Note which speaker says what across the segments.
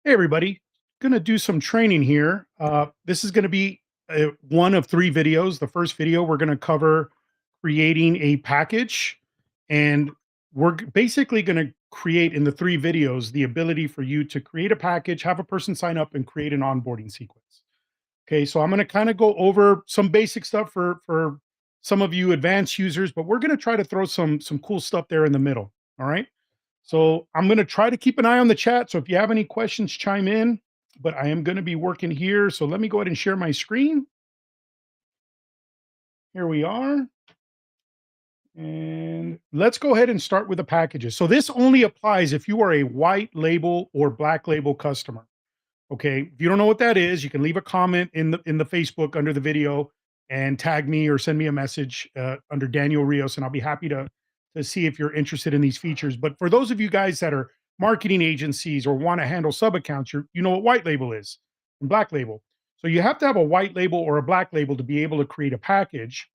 Speaker 1: Hey, everybody. Going to do some training here. This is going to be one of three videos. The first video, we're going to cover creating a package. And basically going to create in the three videos the ability for you to create a package, have a person sign up, and create an onboarding sequence. Okay, so I'm going to kind of go over some basic stuff for some of you advanced users, but we're going to try to throw some cool stuff there in the middle. All right. So I'm going to try to keep an eye on the chat. So if you have any questions, chime in. But I am going to be working here. So let me go ahead and share my screen. Here we are. And let's go ahead and start with the packages. So this only applies if you are a white label or black label customer. Okay. If you don't know what that is, you can leave a comment in the Facebook under the video and tag me or send me a message under Daniel Rios, and I'll be happy to see if you're interested in these features. But for those of you guys that are marketing agencies or want to handle sub accounts, you know what white label is and black label. So you have to have a white label or a black label to be able to create a package.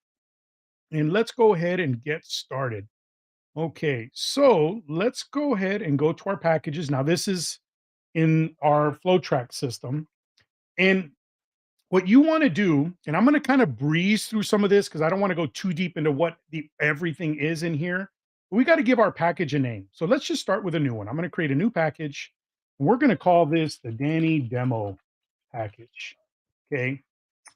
Speaker 1: And let's go ahead and get started. Okay, so let's go ahead and go to our packages. Now, this is in our flow track system. And what you want to do, and I'm going to kind of breeze through some of this because I don't want to go too deep into what the everything is in here. But we got to give our package a name. So let's just start with a new one. I'm going to create a new package. We're going to call this the Danny Demo package. Okay.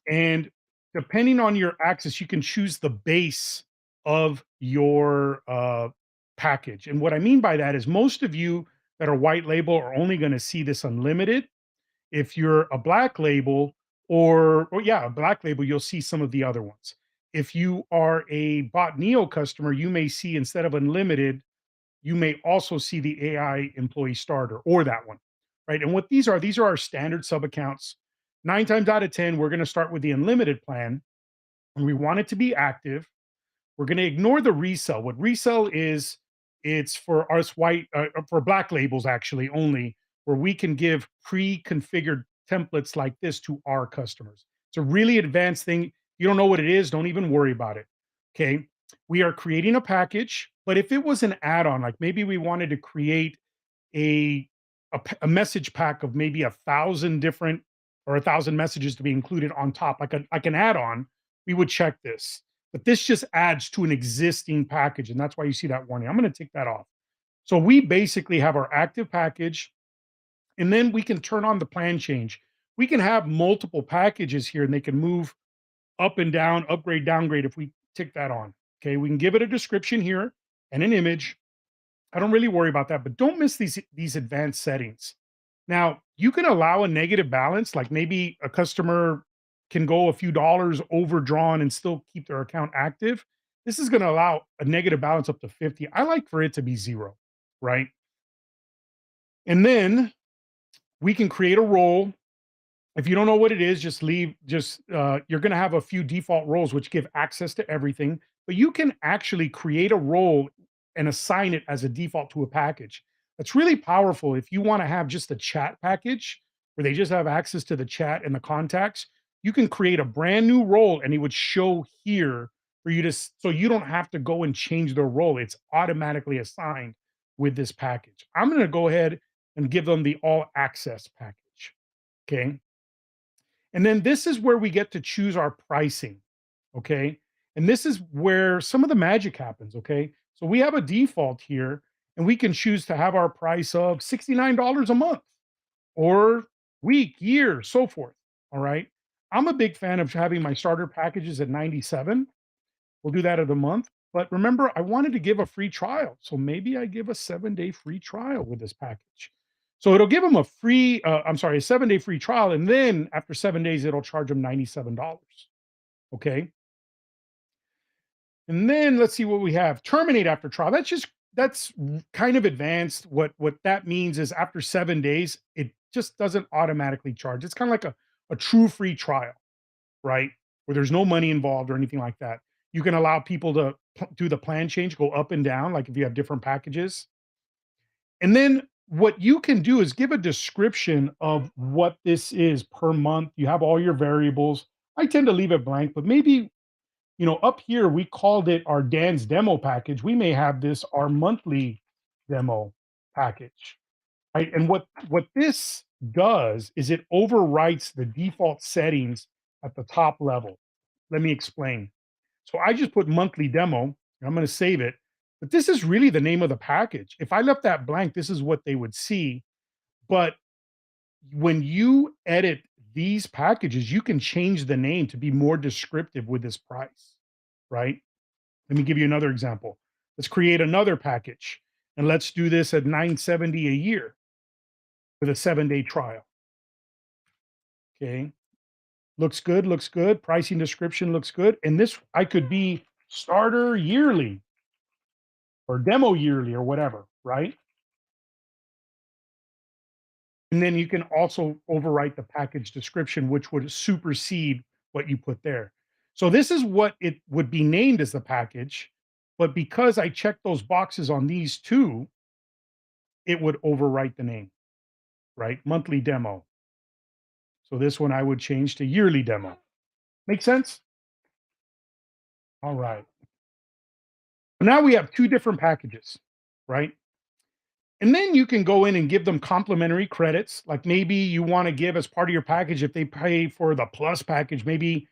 Speaker 1: And depending on your access, you can choose the base of your package. And what I mean by that is most of you that are white label are only going to see this unlimited. If you're a black label or yeah, a black label, you'll see some of the other ones. If you are a Bot Neo customer, you may see instead of unlimited, you may also see the AI employee starter or that one, right? And what these are our standard sub accounts. 9 times out of 10, we're going to start with the unlimited plan, and we want it to be active. We're going to ignore the resell. What resell is, it's for us for black labels actually only, where we can give pre-configured templates like this to our customers. It's a really advanced thing. You don't know what it is, don't even worry about it. Okay. We are creating a package, but if it was an add-on, like maybe we wanted to create a a message pack of maybe 1,000 different or 1,000 messages to be included on top, like an add-on, we would check this. But this just adds to an existing package, and that's why you see that warning. I'm going to take that off. So we basically have our active package, and then we can turn on the plan change. We can have multiple packages here, and they can move up and down, upgrade, downgrade if we tick that on. Okay, we can give it a description here and an image. I don't really worry about that, but don't miss these advanced settings. Now, you can allow a negative balance, like maybe a customer can go a few dollars overdrawn and still keep their account active. This is going to allow a negative balance up to 50. I like for it to be zero, right? And then we can create a role. If you don't know what it is, just leave, you're going to have a few default roles which give access to everything, but you can actually create a role and assign it as a default to a package. That's really powerful if you want to have just a chat package where they just have access to the chat and the contacts. You can create a brand new role and it would show here for you to, so you don't have to go and change their role. It's automatically assigned with this package. I'm going to go ahead and give them the all access package. Okay. And then this is where we get to choose our pricing, okay? And this is where some of the magic happens, okay? So we have a default here, and we can choose to have our price of $69 a month or week, year, so forth, all right? I'm a big fan of having my starter packages at 97. We'll do that at a month. But remember, I wanted to give a free trial. So maybe I give a 7-day free trial with this package. So it'll give them a 7-day free trial. And then after 7 days, it'll charge them $97. Okay. And then let's see what we have. Terminate after trial. That's kind of advanced. What that means is after 7 days, it just doesn't automatically charge. It's kind of like a true free trial, right? Where there's no money involved or anything like that. You can allow people to do the plan change, go up and down, like if you have different packages. And then what you can do is give a description of what this is per month. You have all your variables. I tend to leave it blank, but maybe, up here we called it our Dan's demo package. We may have this our monthly demo package. Right? And what this does is it overwrites the default settings at the top level. Let me explain. So I just put monthly demo, and I'm going to save it. But this is really the name of the package. If I left that blank, this is what they would see. But when you edit these packages, you can change the name to be more descriptive with this price, right? Let me give you another example. Let's create another package and let's do this at 970 a year with a 7-day trial. Okay. Looks good, looks good. Pricing description looks good. And this I could be starter yearly or demo yearly or whatever, right? And then you can also overwrite the package description, which would supersede what you put there. So this is what it would be named as the package. But because I checked those boxes on these two, it would overwrite the name, right? Monthly demo. So this one I would change to yearly demo. Make sense? All right. Now we have two different packages, right? And then you can go in and give them complimentary credits. Like maybe you want to give as part of your package, if they pay for the plus package, maybe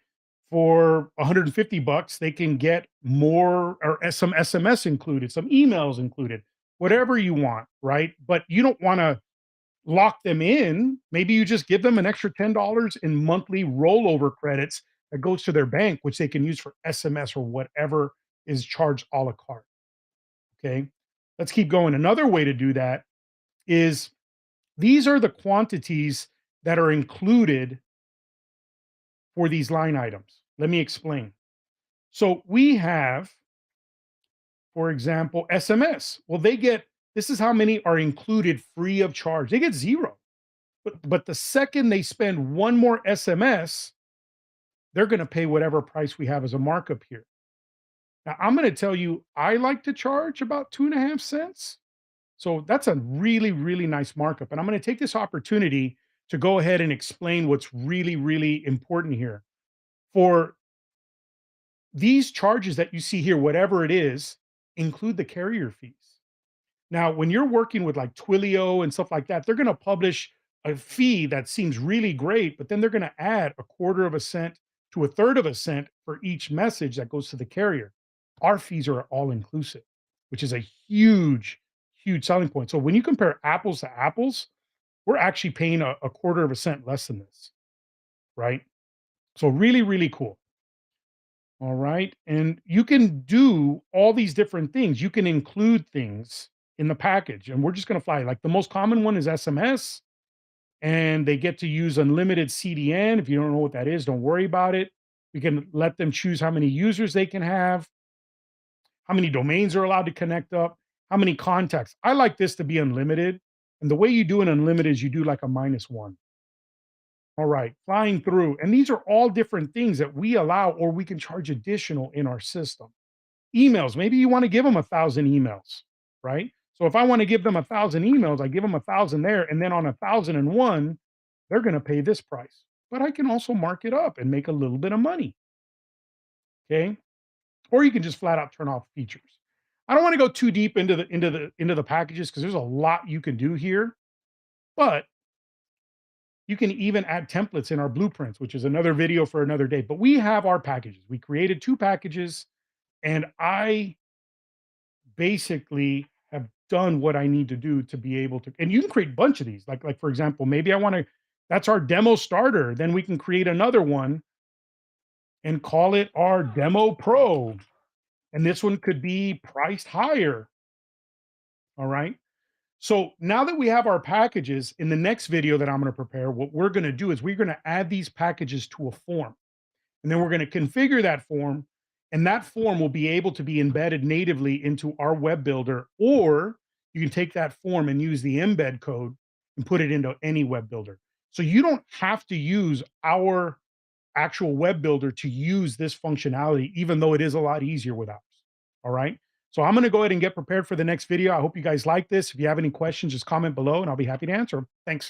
Speaker 1: for 150 bucks, they can get more or some SMS included, some emails included, whatever you want, right? But you don't want to lock them in. Maybe you just give them an extra $10 in monthly rollover credits that goes to their bank, which they can use for SMS or whatever is charged a la carte. Okay. Let's keep going. Another way to do that is these are the quantities that are included for these line items. Let me explain. So we have, for example, SMS. Well, they get this is how many are included free of charge. They get zero. But the second they spend one more SMS, they're going to pay whatever price we have as a markup here. Now, I'm going to tell you, I like to charge about 2.5 cents. So that's a really, really nice markup. And I'm going to take this opportunity to go ahead and explain what's really, really important here. For these charges that you see here, whatever it is, include the carrier fees. Now, when you're working with like Twilio and stuff like that, they're going to publish a fee that seems really great, but then they're going to add a quarter of a cent to a third of a cent for each message that goes to the carrier. Our fees are all inclusive, which is a huge, huge selling point. So when you compare apples to apples, we're actually paying a quarter of a cent less than this, right? So really, really cool. All right. And you can do all these different things. You can include things in the package, and we're just going to fly. Like the most common one is SMS, and they get to use unlimited CDN. If you don't know what that is, don't worry about it. We can let them choose how many users they can have, how many domains are allowed to connect up, how many contacts. I like this to be unlimited. And the way you do an unlimited is you do like a -1. All right, flying through. And these are all different things that we allow or we can charge additional in our system. Emails, maybe you want to give them 1,000 emails, right? So if I want to give them 1,000 emails, I give them 1,000 there, and then on 1,001, they're going to pay this price. But I can also mark it up and make a little bit of money. Okay. Or you can just flat out turn off features. I don't want to go too deep into the packages because there's a lot you can do here, but you can even add templates in our blueprints, which is another video for another day. But we have our packages. We created 2 packages, and I basically have done what I need to do to be able to, and you can create a bunch of these. Like for example, maybe I want to, that's our demo starter. Then we can create another one and call it our demo pro. And this one could be priced higher. All right. So now that we have our packages, in the next video that I'm going to prepare, what we're going to do is we're going to add these packages to a form. And then we're going to configure that form. And that form will be able to be embedded natively into our web builder, or you can take that form and use the embed code and put it into any web builder. So you don't have to use our actual web builder to use this functionality, even though it is a lot easier with ours. All right. So I'm going to go ahead and get prepared for the next video. I hope you guys like this. If you have any questions, just comment below and I'll be happy to answer them. Thanks.